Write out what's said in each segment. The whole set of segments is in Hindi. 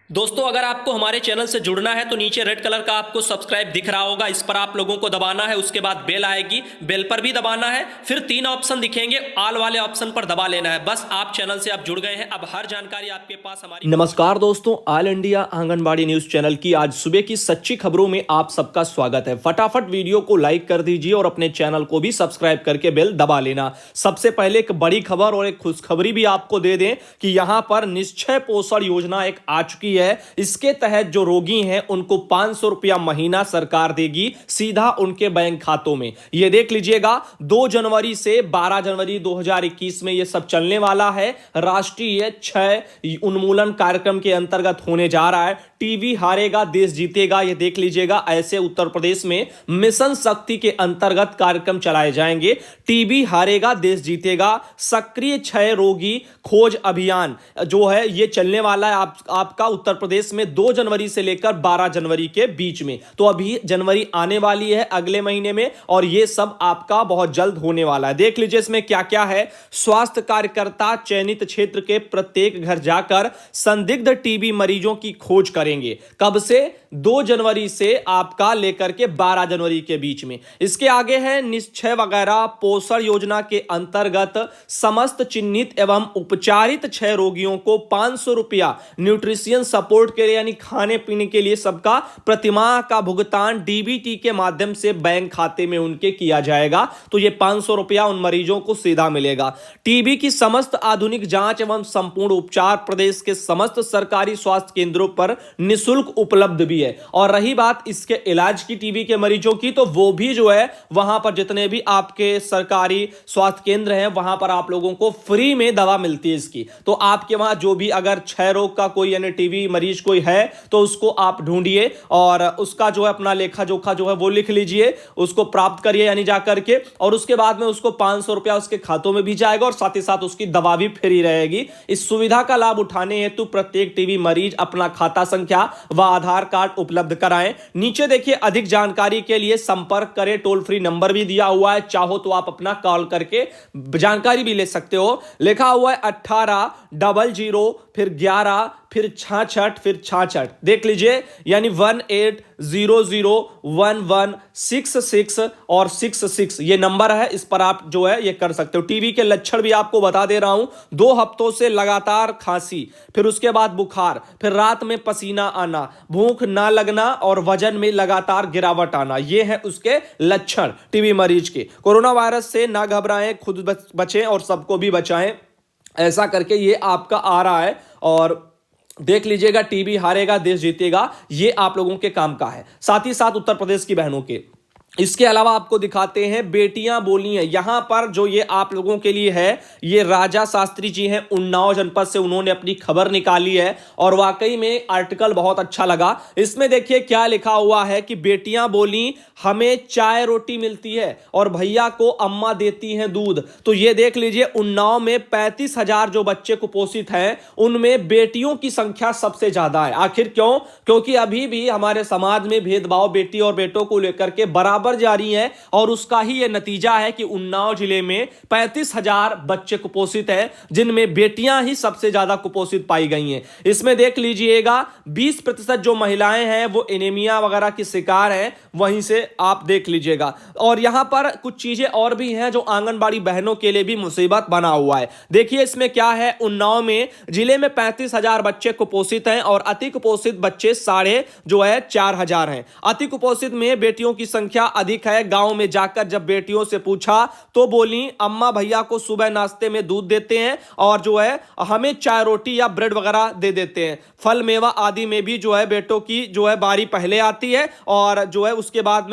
दोस्तों, अगर आपको हमारे चैनल से जुड़ना है तो नीचे रेड कलर का आपको सब्सक्राइब दिख रहा होगा, इस पर आप लोगों को दबाना है। उसके बाद बेल आएगी, बेल पर भी दबाना है। फिर 3 ऑप्शन दिखेंगे, ऑल वाले ऑप्शन पर दबा लेना है। बस आप चैनल से आप जुड़ गए हैं, अब हर जानकारी आपके पास हमारी। नमस्कार दोस्तों, all India anganwadi news channel की आज सुबह की सच्ची खबरों में आप सबका स्वागत है। फटाफट वीडियो को लाइक कर दीजिए और अपने चैनल को भी सब्सक्राइब करके बेल दबा लेना। सबसे पहले एक बड़ी खबर और एक खुशखबरी भी आपको दे दें कि यहां पर निश्चय पोषण योजना एक आ चुकी है। इसके तहत जो रोगी हैं उनको 500 रुपया महीना सरकार देगी सीधा उनके बैंक खातों में। यह देख लीजिएगा, 2 जनवरी से 12 जनवरी 2021 में यह सब चलने वाला है। राष्ट्रीय क्षय उन्मूलन कार्यक्रम के अंतर्गत होने जा रहा है। टीबी हारेगा देश जीतेगा, यह देख लीजिएगा। ऐसे उत्तर प्रदेश में मिशन शक्ति के अंतर्गत कार्यक्रम चलाए जाएंगे। टीबी हारेगा देश जीतेगा, सक्रिय क्षय रोगी खोज अभियान जो है यह चलने वाला है आपका उत्तर प्रदेश में 2 जनवरी से लेकर 12 जनवरी के बीच में। तो अभी जनवरी आने वाली है अगले महीने में, और यह सब आपका बहुत जल्द होने वाला है। देख लीजिए इसमें क्या क्या है। स्वास्थ्य कार्यकर्ता चयनित क्षेत्र के प्रत्येक घर जाकर संदिग्ध टीबी मरीजों की खोज करेंगे। कब से? 2 जनवरी से आपका लेकर के 12 जनवरी के बीच में। इसके आगे है निश्चय वगैरह पोषण योजना के अंतर्गत समस्त चिन्हित एवं उपचारित क्षय रोगियों को 500 रुपया न्यूट्रिशियन सपोर्ट के लिए, यानी खाने पीने के लिए सबका प्रतिमाह का भुगतान डीबीटी के माध्यम से बैंक खाते में उनके किया जाएगा। तो यह 500 रुपया उन मरीजों को सीधा मिलेगा। टीबी की समस्त आधुनिक जांच एवं संपूर्ण उपचार प्रदेश के समस्त सरकारी स्वास्थ्य केंद्रों पर निःशुल्क उपलब्ध भी है। और रही बात इसके इलाज की, टीबी के मरीजों की, तो वो भी जो है वहां पर जितने भी आपके सरकारी स्वास्थ्य केंद्र हैं वहां पर आप लोगों को फ्री में दवा मिलती है इसकी। तो आपके वहां जो भी अगर क्षय रोग का कोई यानी टीबी मरीज कोई है तो उसको आप ढूंढिए और उसका जो है अपना लेखा जोखा जो है वो लिख लीजिए, उसको प्राप्त करिए यानी जाकर के, और उसके बाद में उसको 500 रुपया उसके खातों में भी जाएगा और साथ ही साथ उसकी दवा भी फ्री रहेगी। इस सुविधा का लाभ उठाने हेतु प्रत्येक टीबी मरीज अपना खाता संख्या व आधार कार्ड उपलब्ध कराएं। नीचे देखिए, अधिक जानकारी के लिए संपर्क करें, टोल फ्री नंबर भी दिया हुआ है, चाहो तो आप अपना कॉल करके जानकारी भी ले सकते हो। लिखा हुआ है 1800 फिर 11 फिर 66 फिर 66। देख लीजिए, यानी 18001166 और 66 ये नंबर है। इस पर आप जो है ये कर सकते हो। टीबी के लक्षण भी आपको बता दे रहा हूं। 2 हफ्तों से लगातार खांसी, फिर उसके बाद बुखार, फिर रात में पसीना आना, भूख ना लगना और वजन में लगातार गिरावट आना, ये है उसके लक्षण टीबी मरीज के। कोरोना वायरस से ना घबराएं, खुद बचें और सबको भी बचाएं। ऐसा करके ये आपका आ रहा है। और देख लीजिएगा, टीबी हारेगा देश जीतेगा, ये आप लोगों के काम का है। साथ ही साथ उत्तर प्रदेश की बहनों के, इसके अलावा आपको दिखाते हैं बेटियां बोली हैं। यहां पर जो ये आप लोगों के लिए है, ये राजा शास्त्री जी हैं उन्नाव जनपद से, उन्होंने अपनी खबर निकाली है और वाकई में आर्टिकल बहुत अच्छा लगा। इसमें देखिए क्या लिखा हुआ है कि बेटियां बोली हमें चाय रोटी मिलती है और भैया को अम्मा देती हैं दूध। तो ये देख लीजिए, उन्नाव में 35,000 जो बच्चे कुपोषित हैं उनमें बेटियों की संख्या सबसे ज्यादा है। आखिर क्यों? क्योंकि अभी भी हमारे समाज में भेदभाव बेटी और बेटों को लेकर के बराबर जारी है, और उसका ही यह नतीजा है कि उन्नाव जिले में 35,000 बच्चे कुपोषित हैं, जिनमें बेटियां ही सबसे ज्यादा कुपोषित पाई गई हैं। इसमें देख लीजिएगा 20% जो महिलाएं हैं वो एनीमिया वगैरह की शिकार हैं, वहीं से आप देख लीजिएगा। और यहां पर कुछ चीजें और भी हैं जो आंगनबाड़ी बहनों के लिए भी मुसीबत बना हुआ है। देखिए इसमें क्या है, उन्नाव में जिले में 35,000 बच्चे कुपोषित हैं और अति कुपोषित बच्चे 4,500 हैं। अति कुपोषित में बेटियों की संख्या अधिक है। गांव में जाकर जब बेटियों से पूछा तो बोली अम्मा भैया को सुबह नाश्ते में दूध देते हैं और जो है हमें चाय रोटी या ब्रेड वगैरह दे देते हैं। फल मेवा आदि में भी जो है बेटों की जो है बारी पहले आती है और जो है उसके बाद में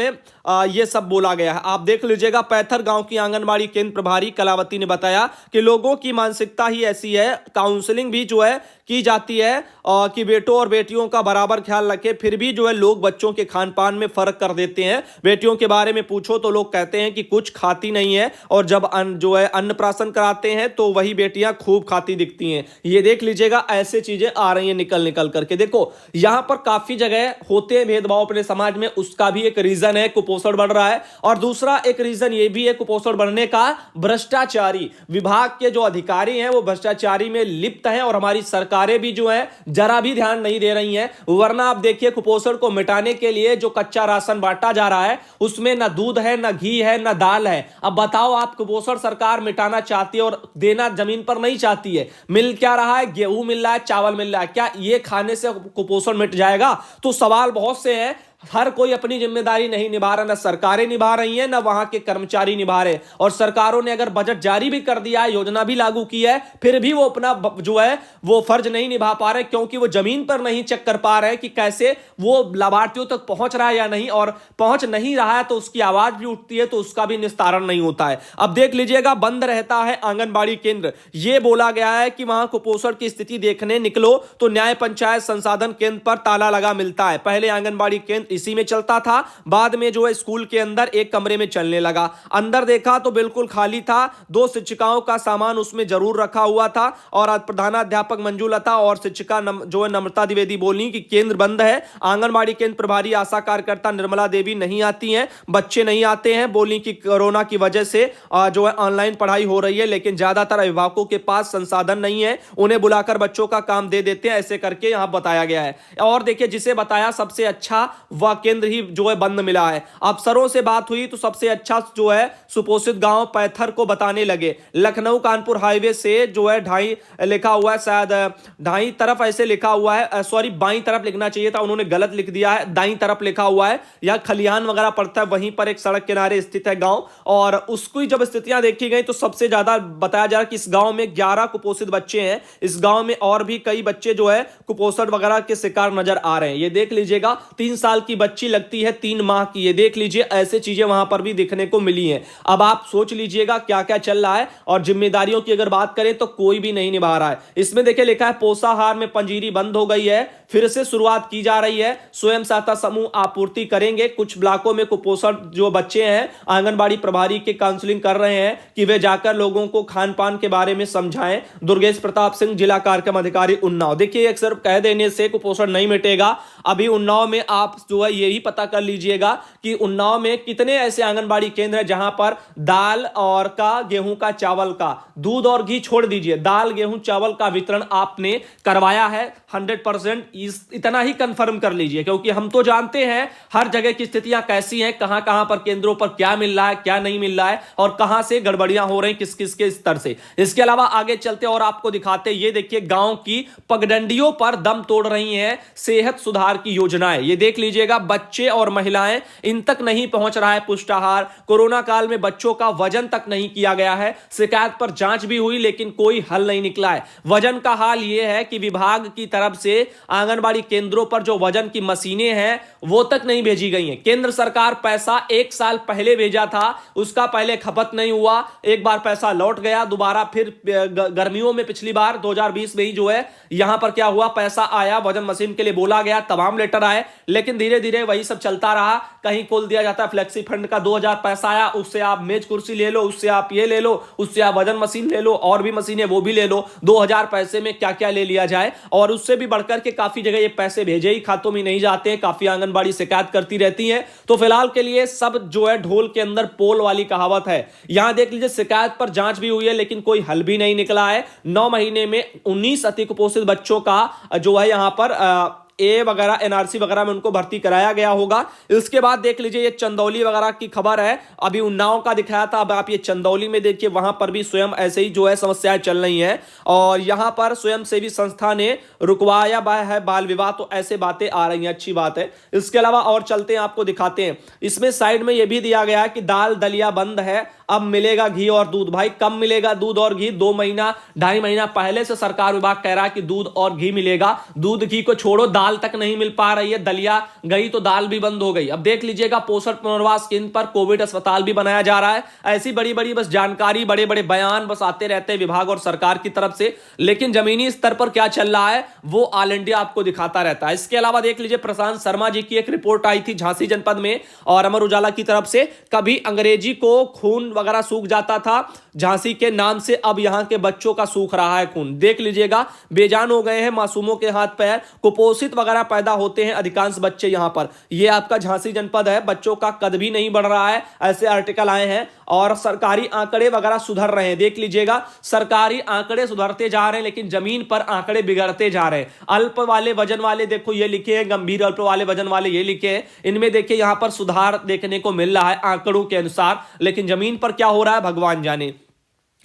ये सब बोला गया है। आप देख लीजिएगा, पैथर गांव की आंगनबाड़ी केंद्र प्रभारी कलावती ने बताया कि लोगों की मानसिकता ही ऐसी है। काउंसलिंग भी जो है की जाती है कि बेटों और बेटियों का बराबर ख्याल रखें, फिर भी जो है लोग बच्चों के खान पान में फर्क कर देते हैं। बेटियों बेटियों के बारे में पूछो तो लोग कहते हैं कि कुछ खाती नहीं है, और जब जो है अन्नप्राशन कराते हैं तो वही बेटियां खूब खाती दिखती हैं। ये देख लीजिएगा, ऐसे चीजें आ रही हैं निकल निकल करके। देखो यहां पर काफी जगह होते हैं भेदभाव अपने समाज में, उसका भी एक रीजन है कुपोषण बढ़ रहा है। और दूसरा एक रीजन ये भी है कुपोषण बढ़ने का, भ्रष्टाचारी विभाग के जो अधिकारी हैं वो भ्रष्टाचारी में लिप्त हैं, और हमारी सरकारें भी जो है जरा भी ध्यान नहीं दे रही हैं। वरना आप देखिए कुपोषण को मिटाने के लिए जो कच्चा राशन बांटा जा रहा है उसमें ना दूध है, ना घी है, ना दाल है। अब बताओ, आप कुपोषण सरकार मिटाना चाहती है और देना जमीन पर नहीं चाहती है। मिल क्या रहा है? गेहूं मिल रहा है, चावल मिल रहा है। क्या ये खाने से कुपोषण मिट जाएगा? तो सवाल बहुत से हैं। हर कोई अपनी जिम्मेदारी नहीं निभा रहा, ना सरकारें निभा रही हैं, ना वहां के कर्मचारी निभा रहे। और सरकारों ने अगर बजट जारी भी कर दिया है, योजना भी लागू की है, फिर भी वो अपना जो है वो फर्ज नहीं निभा पा रहे, क्योंकि वो जमीन पर नहीं चेक कर पा रहे कि कैसे वो लाभार्थियों तक पहुंच रहा है या नहीं, और पहुंच नहीं रहा है तो उसकी आवाज भी उठती है तो उसका भी निस्तारण नहीं होता है। अब देख लीजिएगा, बंद रहता है आंगनबाड़ी केंद्र। यह बोला गया है कि वहां कुपोषण की स्थिति देखने निकलो तो न्याय पंचायत संसाधन केंद्र पर ताला लगा मिलता है। पहले आंगनबाड़ी केंद्र इसी में चलता था, बाद में जो है स्कूल के अंदर एक कमरे में चलने लगा। अंदर देखा तो बिल्कुल खाली था, 2 शिक्षिकाओं का सामान उसमें जरूर रखा हुआ था। और प्रधानाध्यापक मंजूलता और शिक्षिका जो है नम्रता द्विवेदी बोली कि केंद्र बंद है। आंगनबाड़ी केंद्र प्रभारी आशा कार्यकर्ता निर्मला देवी नहीं आती हैं, बच्चे नहीं आते हैं। बोली कि कोरोना की वजह से जो है ऑनलाइन पढ़ाई हो रही है, लेकिन ज्यादातर अभिभावकों के पास संसाधन नहीं है, उन्हें बुलाकर बच्चों का काम दे देते हैं, ऐसे करके यहां बताया गया है। और देखिए, जिसे बताया सबसे अच्छा वह केंद्र ही जो है बंद मिला है। अफसरों से बात हुई तो सबसे अच्छा जो है सुपोषित गांव पैथर को बताने लगे। लखनऊ कानपुर हाईवे से जो है ढाई लिखा हुआ है, शायद ढाई तरफ ऐसे लिखा हुआ है, सॉरी बाईं तरफ लिखना चाहिए था, उन्होंने गलत लिख दिया है, दाईं तरफ लिखा हुआ है। यह खलिहान वगैरह पड़ता है, वहीं पर एक सड़क किनारे स्थित है गांव। और उसकी जब स्थितियां देखी गई तो सबसे ज्यादा बताया जा रहा है कि इस गांव में 11 कुपोषित बच्चे हैं। इस गांव में और भी कई बच्चे जो है कुपोषण वगैरह के शिकार नजर आ रहे हैं। ये देख लीजिएगा, 3 साल की बच्ची लगती है 3 माह की। ये देख लीजिए, ऐसे चीजें वहां पर भी दिखने को मिली हैं। अब आप सोच लीजिएगा क्या क्या चल रहा है। और जिम्मेदारियों की अगर बात करें तो कोई भी नहीं निभा रहा है। इसमें देखिए लिखा है पोषाहार में पंजीरी बंद हो गई है, फिर से शुरुआत की जा रही है। स्वयं सहायता समूह आपूर्ति करेंगे। कुछ ब्लॉकों में कुपोषण जो बच्चे हैं, आंगनबाड़ी प्रभारी के काउंसलिंग कर रहे हैं कि वे जाकर लोगों को खान पान के बारे में समझाएं। दुर्गेश प्रताप सिंह, जिला कार्यक्रम अधिकारी उन्नाव। देखिए, एक सिर्फ कह देने से कुपोषण नहीं मिटेगा। अभी उन्नाव में आप जो है यही पता कर लीजिएगा कि उन्नाव में कितने ऐसे आंगनबाड़ी केंद्र हैं जहां पर दाल और का, गेहूं का, चावल का, दूध और घी छोड़ दीजिए, दाल गेहूं चावल का वितरण आपने करवाया है 100%। इतना ही कंफर्म कर लीजिए, क्योंकि हम तो जानते हैं हर जगह की स्थितियां कैसी हैं, कहां कहां पर केंद्रों पर क्या मिल रहा है, क्या नहीं मिल रहा है, और कहां से गड़बड़ियां हो रही, किस किस के स्तर से। इसके अलावा आगे चलते और आपको दिखाते, ये देखिए गांव की पगडंडियों पर दम तोड़ रही हैं सेहत सुधार की योजनाएं। ये देख लीजिएगा, बच्चे और महिलाएं, इन तक नहीं पहुंच रहा है पुष्टाहार। कोरोना काल में बच्चों का वजन तक नहीं किया गया है। शिकायत पर जांच भी हुई लेकिन कोई हल नहीं निकला है। वजन का हाल यह है कि विभाग की तरफ से आंगनबाड़ी केंद्रों पर जो वजन की मशीनें हैं वो तक नहीं भेजी गई हैं। केंद्र सरकार पैसा 1 साल पहले भेजा था, उसका पहले खपत नहीं हुआ, एक बार पैसा लौट गया, दोबारा फिर गर्मियों में पिछली बार 2020 में ही जो है यहां पर क्या हुआ, पैसा आया, वजन मशीन के लिए बोला गया, तमाम लेटर आए, लेकिन धीरे धीरे वही सब चलता रहा। कहीं खोल दिया जाता है फ्लेक्सी फंड का 2000 पैसा आया, उससे आप मेज कुर्सी ले लो, उससे आप ये ले लो, उससे आप वजन मशीन ले लो, और भी मशीनें वो भी ले लो। 2000 पैसे में क्या क्या ले लिया जाए। और उससे भी बढ़कर के काफी जगह ये पैसे भेजे ही खातों में नहीं जाते हैं, काफी आंगनबाड़ी शिकायत करती रहती हैं। तो फिलहाल के लिए सब जो है ढोल के अंदर पोल वाली कहावत है। यहां देख लीजिए, शिकायत पर जांच भी हुई है लेकिन कोई हल भी नहीं निकला है। 9 महीने में 19 अति कुपोषित बच्चों का जो है यहां पर ए वगैरह एनआरसी वगैरह में उनको भर्ती कराया गया होगा। इसके बाद देख लीजिए, ये चंदौली वगैरह की खबर है, अभी उन्नाव का दिखाया था, अब आप ये चंदौली में देखिए, वहां पर भी स्वयं ऐसे ही जो है समस्याएं चल रही हैं। और यहां पर स्वयंसेवी संस्था ने रुकवाया है बाल विवाह, तो ऐसे बातें आ रही हैं, अच्छी बात है। इसके अलावा और चलते हैं, आपको दिखाते हैं। इसमें साइड में यह भी दिया गया है कि दाल दलिया बंद है, अब मिलेगा घी और दूध। भाई कब मिलेगा दूध और घी? 2 महीना 2.5 महीना पहले से सरकार विभाग कह रहा है कि दूध और घी मिलेगा। दूध घी को छोड़ो, दाल दाल तक नहीं मिल पा रही है, दलिया गई तो दाल भी बंद हो गई। अब देख लीजिएगा पोषण पुनर्वास केंद्र पर कोविड अस्पताल भी बनाया जा रहा है। ऐसी बड़ी बड़ी बस जानकारी, बड़े बड़े बयान बस आते रहते हैं विभाग और सरकार की तरफ से, लेकिन जमीनी स्तर पर क्या चल रहा है वो ऑल इंडिया आपको दिखाता रहता है। इसके अलावा देख लीजिए प्रशांत शर्मा जी की एक रिपोर्ट आई थी झांसी जनपद में और अमर उजाला की तरफ से, कभी अंग्रेजी को खून वगैरह सूख जाता था झांसी के नाम से, अब यहां के बच्चों का सूख रहा है खून। देख लीजिएगा बेजान हो गए हैं मासूमों के हाथ पैर, कुपोषित वगैरह पैदा होते हैं अधिकांश बच्चे यहां पर। यह आपका झांसी जनपद है, बच्चों का कद भी नहीं बढ़ रहा है, ऐसे आर्टिकल आए हैं और सरकारी आंकड़े वगैरह सुधर रहे हैं। देख लीजिएगा सरकारी आंकड़े सुधरते जा रहे हैं लेकिन जमीन पर आंकड़े बिगड़ते जा रहे हैं। अल्प वाले वजन वाले देखो ये लिखे हैं, गंभीर अल्प वाले वजन वाले ये लिखे हैं, इनमें देखिए यहां पर सुधार देखने को मिल रहा है आंकड़ों के अनुसार, लेकिन जमीन पर क्या हो रहा है भगवान जाने।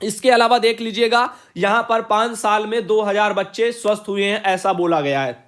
इसके अलावा देख लीजिएगा यहां पर 5 साल में 2000 बच्चे स्वस्थ हुए हैं, ऐसा बोला गया है।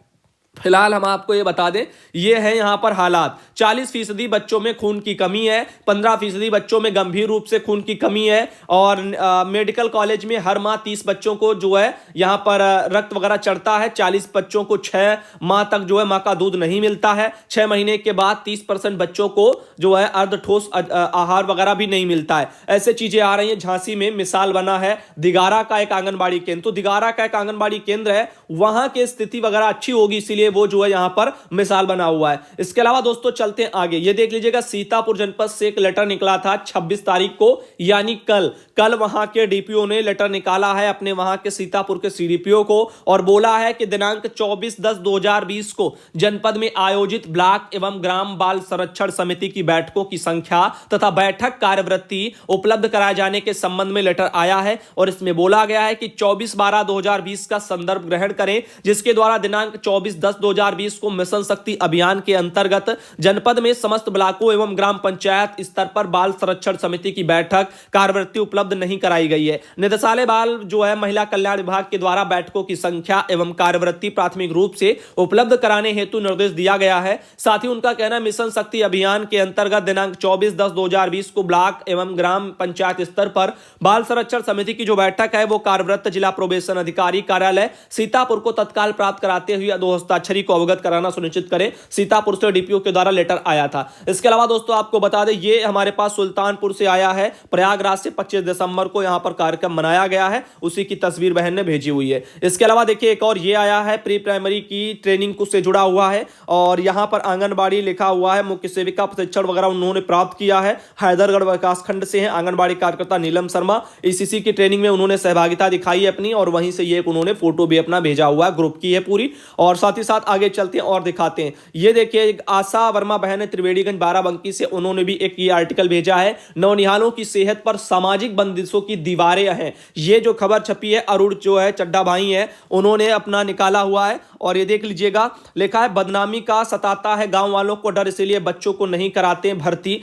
फिलहाल हम आपको ये बता दें, ये है यहां पर हालात। 40% बच्चों में खून की कमी है, 15% बच्चों में गंभीर रूप से खून की कमी है और मेडिकल कॉलेज में हर माह 30 बच्चों को जो है यहां पर रक्त वगैरह चढ़ता है। 40 बच्चों को 6 माह तक जो है मां का दूध नहीं मिलता है। 6 महीने के बाद 30% बच्चों को जो है अर्ध ठोस आहार वगैरह भी नहीं मिलता है। ऐसे चीजें आ रही है। झांसी में मिसाल बना है दिगारा का एक आंगनबाड़ी केंद्र, तो दिगारा का एक आंगनबाड़ी केंद्र है, वहां की स्थिति वगैरह अच्छी होगी इसीलिए वो जो है यहां पर मिसाल बना हुआ है। इसके अलावा दोस्तों चलते हैं आगे, ये देख लीजिएगा सीतापुर जनपद से एक लेटर निकला था 26 तारीख को, यानी कल वहां के डीपीओ ने लेटर निकाला है अपने वहां के सीतापुर के सीडीपीओ को और बोला है कि दिनांक 24/10/2020 को जनपद में आयोजित ब्लॉक एवं ग्राम बाल संरक्षण समिति की बैठकों की संख्या तथा बैठक कार्यवृत्ति उपलब्ध कराए जाने के संबंध में लेटर आया है और इसमें बोला गया है कि 24/12/2020 का संदर्भ ग्रहण करें, जिसके द्वारा दिनांक 24/10/2020 को मिशन शक्ति अभियान के अंतर्गत जनपद में समस्त ब्लॉकों एवं ग्राम पंचायत स्तर पर बाल संरक्षण समिति की बैठक कार्यवृत्ति उपलब्ध नहीं कराई गई है। निदेशालय बाल जो है महिला कल्याण विभाग के द्वारा बैठकों की संख्या एवं कार्यवृत्ति प्राथमिक रूप से उपलब्ध कराने हेतु निर्देश दिया गया है। साथ ही उनका कहना मिशन शक्ति अभियान के अंतर्गत दिनांक 24/10/2020 को ब्लॉक एवं ग्राम पंचायत स्तर पर बाल संरक्षण समिति की जो बैठक है वो कार्यरत जिला प्रोबेशन अधिकारी कार्यालय सीतापुर को तत्काल प्राप्त कराते हुए 2 हस्ताक्षरी को अवगत कराना सुनिश्चित करें। सीतापुर से डीपीओ के द्वारा लेटर आया था। इसके अलावा दोस्तों आपको बता दें ये हमारे पास सुल्तानपुर से आया है, प्रयागराज से 25 दिसंबर को यहां पर कार्यक्रम मनाया गया है, उसी की तस्वीर बहन ने भेजी हुई है। इसके अलावा देखिए एक और ये आया है प्री प्राइमरी की ट्रेनिंग से जुड़ा हुआ है और यहां पर आंगनबाड़ी लिखा हुआ है, मुख्य सेविका प्रशिक्षण वगैरह उन्होंने प्राप्त किया है। हैदरगढ़ विकास खंड से है आंगनबाड़ी कार्यकर्ता नीलम शर्मा, ईसीसी की ट्रेनिंग में उन्होंने सहभागिता दिखाई है अपनी और वहीं से ये उन्होंने फोटो भी अपना भेजा हुआ है, ग्रुप की है पूरी। और साथ ही साथ आगे चलते हैं और दिखाते हैं, ये देखिए आशा वर्मा बहन है त्रिवेणीगंज बाराबंकी से, उन्होंने भी एक ये आर्टिकल भेजा है, नौनिहालों की सेहत पर सामाजिक बंदिशों की दीवारें हैं। ये जो खबर छपी है अरुण जो है चड्डा भाई है उन्होंने अपना निकाला हुआ है और ये देख लीजिएगा लिखा है बदनामी का सताता है गांव वालों को डर, इसलिए बच्चों को नहीं कराते भर्ती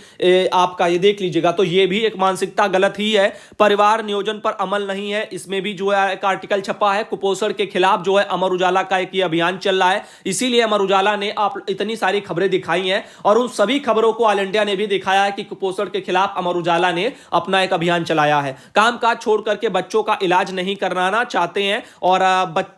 आपका। ये देख लीजिएगा तो ये भी एक मानसिकता गलत ही है, परिवार नियोजन पर अमल नहीं है। इसमें भी जो है एक आर्टिकल छपा है कुपोषण के खिलाफ जो है अमर उजाला का एक अभियान चल रहा है, इसीलिए अमर उजाला ने आप इतनी सारी खबरें दिखाई हैं और उन सभी खबरों को ऑल इंडिया ने भी दिखाया है कि कुपोषण के खिलाफ अमर उजाला ने अपना एक अभियान चलाया है। कामकाज छोड़ करके बच्चों का इलाज नहीं कराना चाहते हैं और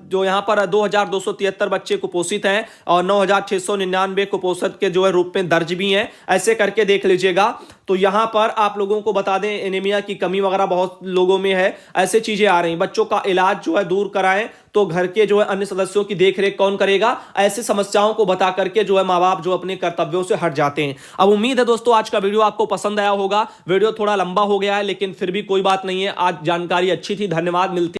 जो यहां पर 2273 बच्चे कुपोषित हैं और 9699 कुपोषण के जो है रूप में दर्ज भी हैं। ऐसे करके देख लीजिएगा तो यहां पर आप लोगों को बता दें एनीमिया की कमी वगैरह बहुत लोगों में है, ऐसे चीजें आ रही। बच्चों का इलाज जो है दूर कराएं तो घर के जो है अन्य सदस्यों की देखरेख कौन करेगा, ऐसे समस्याओं को बता करके जो है माँ बाप जो अपने कर्तव्यों से हट जाते हैं। अब उम्मीद है दोस्तों आज का वीडियो आपको पसंद आया होगा। वीडियो थोड़ा लंबा हो गया है लेकिन फिर भी कोई बात नहीं है, आज जानकारी अच्छी थी। धन्यवाद, मिलते